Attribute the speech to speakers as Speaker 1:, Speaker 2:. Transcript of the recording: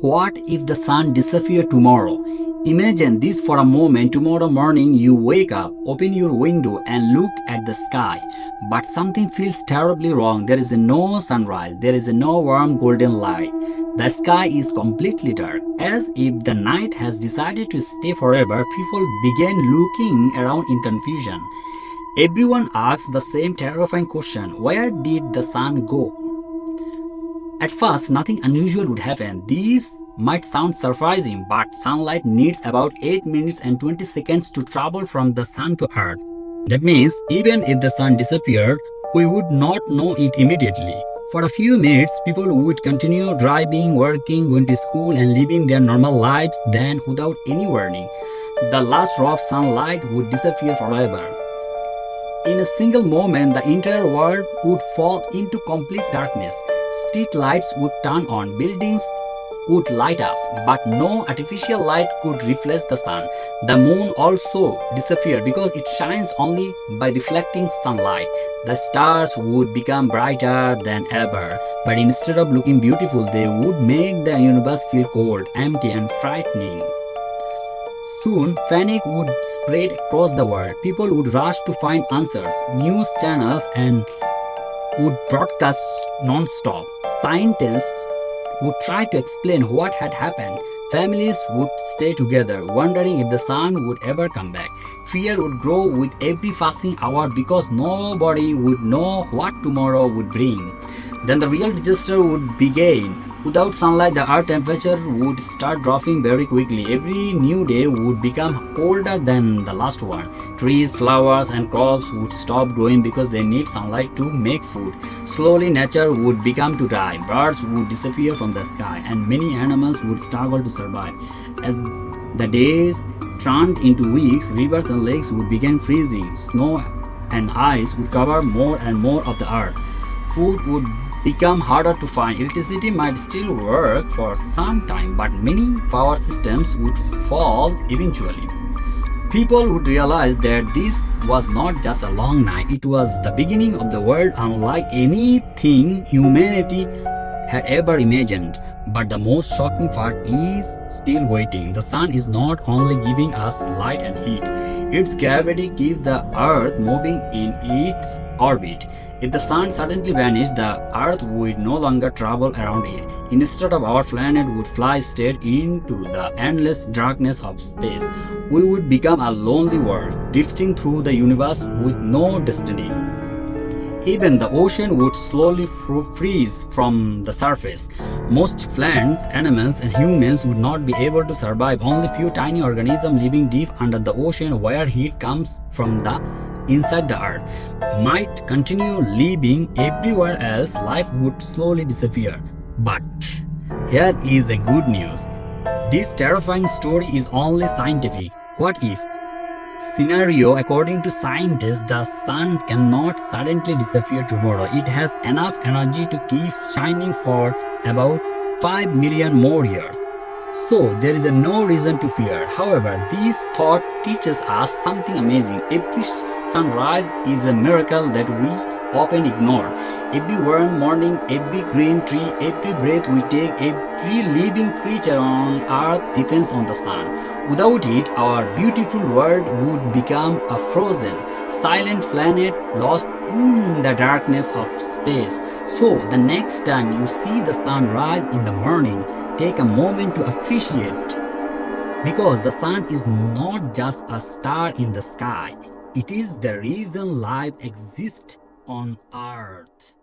Speaker 1: What if the sun disappeared tomorrow? Imagine this for a moment. Tomorrow morning you wake up, open your window and look at the sky. But something feels terribly wrong. There is no sunrise. There is no warm golden light. The sky is completely dark. As if the night has decided to stay forever, people began looking around in confusion. Everyone asks the same terrifying question: where did the sun go? At first, nothing unusual would happen. These might sound surprising, but sunlight needs about 8 minutes and 20 seconds to travel from the sun to earth. That means even if the sun disappeared, we would not know it immediately. For a few minutes, people would continue driving, working, going to school, and living their normal lives. Then, without any warning, the last raw of sunlight would disappear forever. In a single moment, the entire world would fall into complete darkness. Street lights would turn on, buildings would light up, but no artificial light could replace the sun. The moon also disappeared because it shines only by reflecting sunlight. The stars would become brighter than ever, but instead of looking beautiful, they would make the universe feel cold, empty, and frightening. Soon, panic would spread across the world. People would rush to find answers. News channels and would broadcast non-stop. Scientists would try to explain what had happened. Families would stay together, wondering if the sun would ever come back. Fear would grow with every passing hour because nobody would know what tomorrow would bring. Then the real disaster would begin. Without sunlight, the earth temperature would start dropping very quickly. Every new day would become colder than the last one. Trees, flowers, and crops would stop growing because they need sunlight to make food. Slowly, nature would become to die. Birds would disappear from the sky, and many animals would struggle to survive. As the days turned into weeks, rivers and lakes would begin freezing. Snow and ice would cover more and more of the earth. Food would become harder to find. Electricity might still work for some time, but many power systems would fall eventually. People would realize that this was not just a long night, it was the beginning of the world unlike anything humanity had ever imagined. But the most shocking part is still waiting. The sun is not only giving us light and heat, its gravity keeps the earth moving in its orbit. If the sun suddenly vanished, the earth would no longer travel around it. Instead of our planet would fly straight into the endless darkness of space. We would become a lonely world, drifting through the universe with no destiny. Even the ocean would slowly freeze from the surface. Most plants, animals, and humans would not be able to survive. Only few tiny organisms living deep under the ocean, where heat comes from the inside the earth, might continue living. Everywhere else, life would slowly disappear. But here is the good news. This terrifying story is only scientific. What if scenario? According to scientists, the sun cannot suddenly disappear tomorrow. It has enough energy to keep shining for about 5 million more years. So there is no reason to fear. However, this thought teaches us something amazing. Every sunrise is a miracle that we often ignore. Every warm morning, every green tree, every breath we take, every living creature on earth depends on the sun. Without it, our beautiful world would become a frozen, silent planet lost in the darkness of space. So the next time you see the sun rise in the morning, take a moment to appreciate, because the sun is not just a star in the sky. It is the reason life exists on earth.